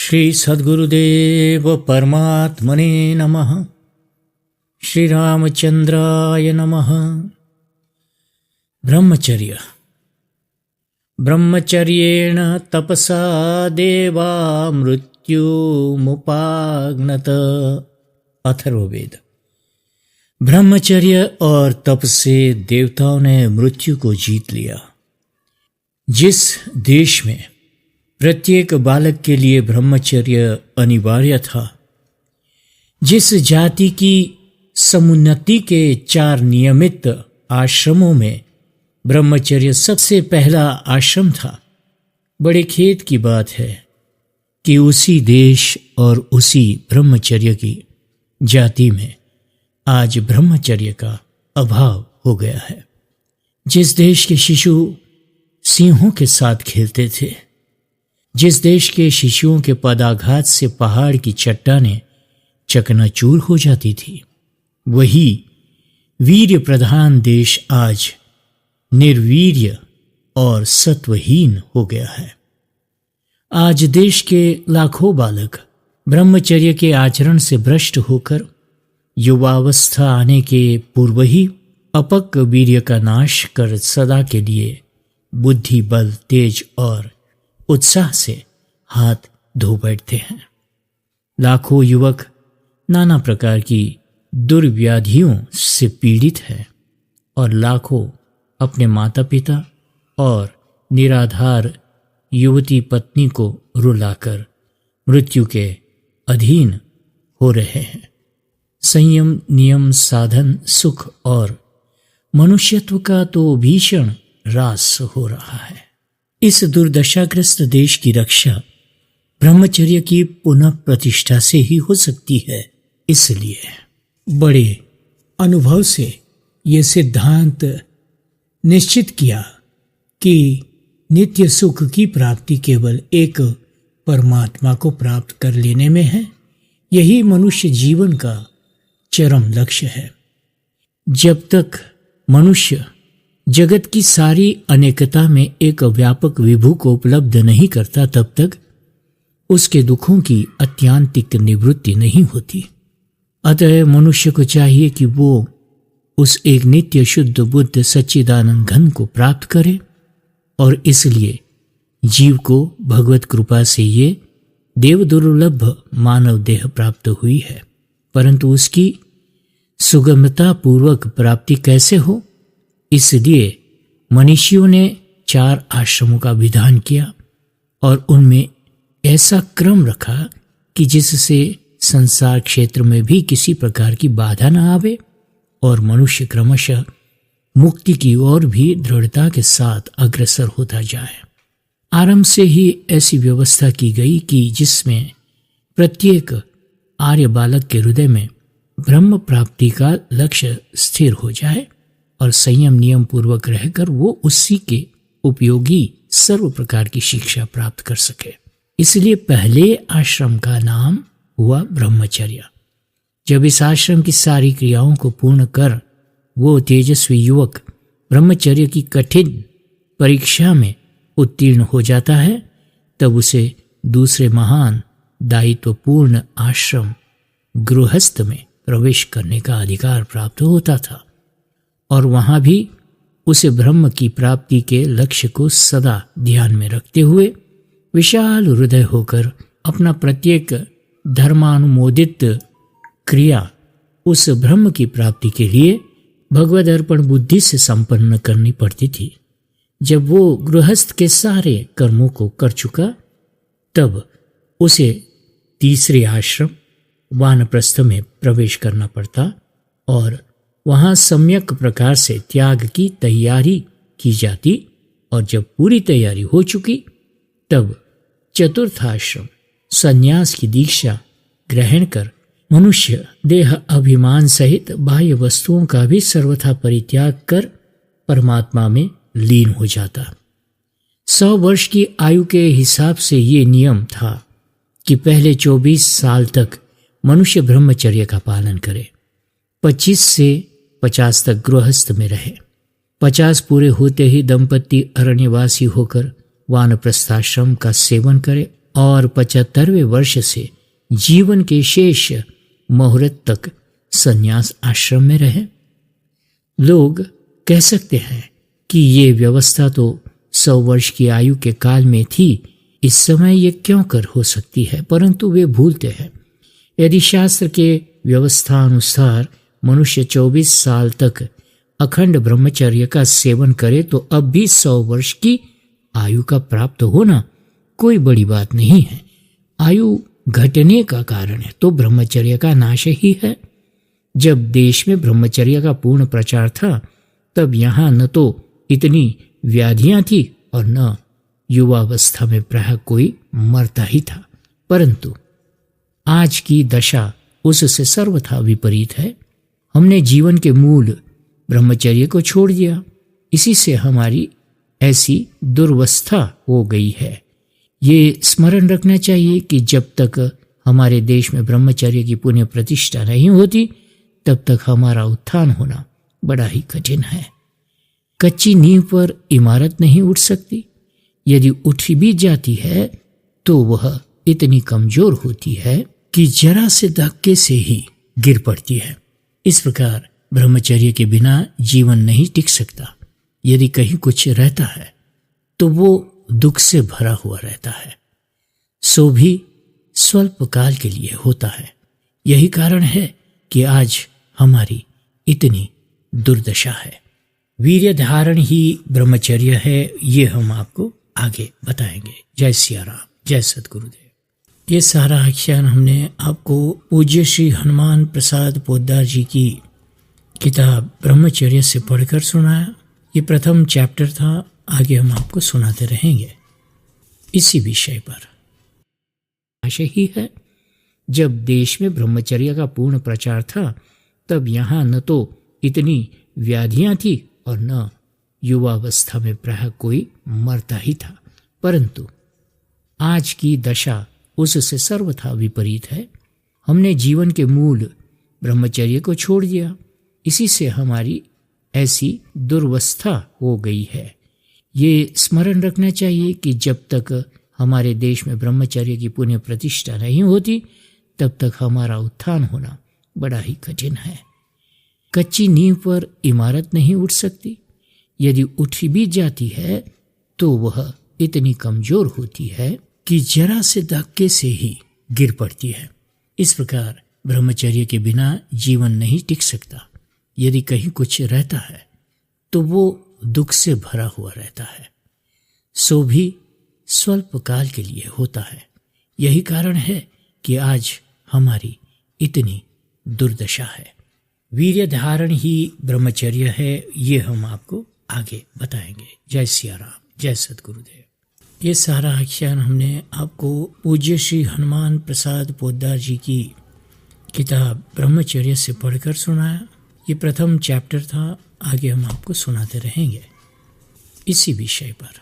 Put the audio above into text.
श्री सद्गुरुदेव परमात्मने नमः। श्री रामचंद्राय नमः। ब्रह्मचर्य। ब्रह्मचर्येण तपसा देवा मृत्युमुपागनत। अथर्ववेद। ब्रह्मचर्य और तप से देवताओं ने मृत्यु को जीत लिया। जिस देश में प्रत्येक बालक के लिए ब्रह्मचर्य अनिवार्य था, जिस जाति की समुन्नति के 4 नियमित आश्रमों में ब्रह्मचर्य सबसे पहला आश्रम था, बड़े खेद की बात है कि उसी देश और उसी ब्रह्मचर्य की जाति में आज ब्रह्मचर्य का अभाव हो गया है। जिस देश के शिशु सिंहों के साथ खेलते थे, जिस देश के शिशुओं के पदाघात से पहाड़ की चट्टानें चकनाचूर हो जाती थी, वही वीर्य प्रधान देश आज निर्वीर्य और सत्वहीन हो गया है। आज देश के लाखों बालक ब्रह्मचर्य के आचरण से भ्रष्ट होकर युवावस्था आने के पूर्व ही अपक्व वीर्य का नाश कर सदा के लिए बुद्धि, बल, तेज और उत्साह से हाथ धो बैठते हैं। लाखों युवक नाना प्रकार की दुर्व्याधियों से पीड़ित हैं और लाखों अपने माता पिता और निराधार युवती पत्नी को रुलाकर मृत्यु के अधीन हो रहे हैं। संयम, नियम, साधन, सुख और मनुष्यत्व का तो भीषण ह्रास हो रहा है। इस दुर्दशाग्रस्त देश की रक्षा ब्रह्मचर्य की पुनः प्रतिष्ठा से ही हो सकती है। इसलिए बड़े अनुभव से ये सिद्धांत निश्चित किया कि नित्य सुख की प्राप्ति केवल एक परमात्मा को प्राप्त कर लेने में है। यही मनुष्य जीवन का चरम लक्ष्य है। जब तक मनुष्य जगत की सारी अनेकता में एक व्यापक विभू को उपलब्ध नहीं करता, तब तक उसके दुखों की अत्यांतिक निवृत्ति नहीं होती। अतः मनुष्य को चाहिए कि वो उस एक नित्य शुद्ध बुद्ध सच्चिदानंद घन को प्राप्त करे, और इसलिए जीव को भगवत कृपा से ये देव दुर्लभ मानव देह प्राप्त हुई है। परंतु उसकी सुगमता पूर्वक प्राप्ति कैसे हो, इसलिए मनीषियों ने 4 आश्रमों का विधान किया और उनमें ऐसा क्रम रखा कि जिससे संसार क्षेत्र में भी किसी प्रकार की बाधा न आवे और मनुष्य क्रमशः मुक्ति की ओर भी दृढ़ता के साथ अग्रसर होता जाए। आरंभ से ही ऐसी व्यवस्था की गई कि जिसमें प्रत्येक आर्य बालक के हृदय में ब्रह्म प्राप्ति का लक्ष्य स्थिर हो जाए और संयम नियम पूर्वक रहकर वो उसी के उपयोगी सर्व प्रकार की शिक्षा प्राप्त कर सके। इसलिए पहले आश्रम का नाम हुआ ब्रह्मचर्य। जब इस आश्रम की सारी क्रियाओं को पूर्ण कर वो तेजस्वी युवक ब्रह्मचर्य की कठिन परीक्षा में उत्तीर्ण हो जाता है, तब उसे दूसरे महान दायित्वपूर्ण आश्रम गृहस्थ में प्रवेश करने का अधिकार प्राप्त होता था, और वहां भी उसे ब्रह्म की प्राप्ति के लक्ष्य को सदा ध्यान में रखते हुए विशाल हृदय होकर अपना प्रत्येक धर्मानुमोदित क्रिया उस ब्रह्म की प्राप्ति के लिए भगवद अर्पण बुद्धि से संपन्न करनी पड़ती थी। जब वो गृहस्थ के सारे कर्मों को कर चुका, तब उसे तीसरे आश्रम वानप्रस्थ में प्रवेश करना पड़ता और वहां सम्यक प्रकार से त्याग की तैयारी की जाती, और जब पूरी तैयारी हो चुकी तब चतुर्थ आश्रम संन्यास की दीक्षा ग्रहण कर मनुष्य देह अभिमान सहित बाह्य वस्तुओं का भी सर्वथा परित्याग कर परमात्मा में लीन हो जाता। 100 वर्ष की आयु के हिसाब से ये नियम था कि पहले 24 साल तक मनुष्य ब्रह्मचर्य का पालन करे, 25 से 50 तक गृहस्थ में रहे, 50 पूरे होते ही दंपति अरण्यवासी होकर वानप्रस्थाश्रम का सेवन करे और 75वें वर्ष से जीवन के शेष मुहूर्त तक संन्यास आश्रम में रहे। लोग कह सकते हैं कि ये व्यवस्था तो 100 वर्ष की आयु के काल में थी, इस समय ये क्यों कर हो सकती है, परंतु वे भूलते हैं। यदि शास्त्र के व्यवस्था अनुसार मनुष्य 24 साल तक अखंड ब्रह्मचर्य का सेवन करे तो अब भी 100 वर्ष की आयु का प्राप्त होना कोई बड़ी बात नहीं है। आयु घटने का कारण है तो ब्रह्मचर्य का नाश ही है। जब देश में ब्रह्मचर्य का पूर्ण प्रचार था तब यहाँ न तो इतनी व्याधियां थी और न युवावस्था में प्रायः कोई मरता ही था, परंतु आज की दशा उससे सर्वथा विपरीत है। हमने जीवन के मूल ब्रह्मचर्य को छोड़ दिया, इसी से हमारी ऐसी दुर्वस्था हो गई है। ये स्मरण रखना चाहिए कि जब तक हमारे देश में ब्रह्मचर्य की पुण्य प्रतिष्ठा नहीं होती तब तक हमारा उत्थान होना बड़ा ही कठिन है। कच्ची नींव पर इमारत नहीं उठ सकती, यदि उठ भी जाती है तो वह इतनी कमजोर होती है कि जरा से धक्के से ही गिर पड़ती है। इस प्रकार ब्रह्मचर्य के बिना जीवन नहीं टिक सकता। यदि कहीं कुछ रहता है तो वो दुख से भरा हुआ रहता है, सो भी स्वल्प काल के लिए होता है। यही कारण है कि आज हमारी इतनी दुर्दशा है। वीर्य धारण ही ब्रह्मचर्य है, ये हम आपको आगे बताएंगे। जय सिया राम, जय सद्गुरुदेव। ये सारा आख्यान हमने आपको पूज्य श्री हनुमान प्रसाद पोद्दार जी की किताब ब्रह्मचर्य से पढ़कर सुनाया। ये प्रथम चैप्टर था, आगे हम आपको सुनाते रहेंगे इसी विषय पर। आशा ही है जब देश में ब्रह्मचर्य का पूर्ण प्रचार था तब यहाँ न तो इतनी व्याधियां थी और न युवावस्था में प्रायः कोई मरता ही था, परंतु आज की दशा उससे सर्वथा विपरीत है। हमने जीवन के मूल ब्रह्मचर्य को छोड़ दिया, इसी से हमारी ऐसी दुर्वस्था हो गई है। ये स्मरण रखना चाहिए कि जब तक हमारे देश में ब्रह्मचर्य की पुण्य प्रतिष्ठा नहीं होती तब तक हमारा उत्थान होना बड़ा ही कठिन है। कच्ची नींव पर इमारत नहीं उठ सकती, यदि उठ भी जाती है तो वह इतनी कमजोर होती है कि जरा से धक्के से ही गिर पड़ती है। इस प्रकार ब्रह्मचर्य के बिना जीवन नहीं टिक सकता। यदि कहीं कुछ रहता है तो वो दुख से भरा हुआ रहता है, सो भी स्वल्प काल के लिए होता है। यही कारण है कि आज हमारी इतनी दुर्दशा है। वीर्य धारण ही ब्रह्मचर्य है, ये हम आपको आगे बताएंगे। जय सिया राम, जय सद्गुरुदेव। ये सारा आख्यान हमने आपको पूज्य श्री हनुमान प्रसाद पोद्दार जी की किताब ब्रह्मचर्य से पढ़कर सुनाया। ये प्रथम चैप्टर था, आगे हम आपको सुनाते रहेंगे इसी विषय पर।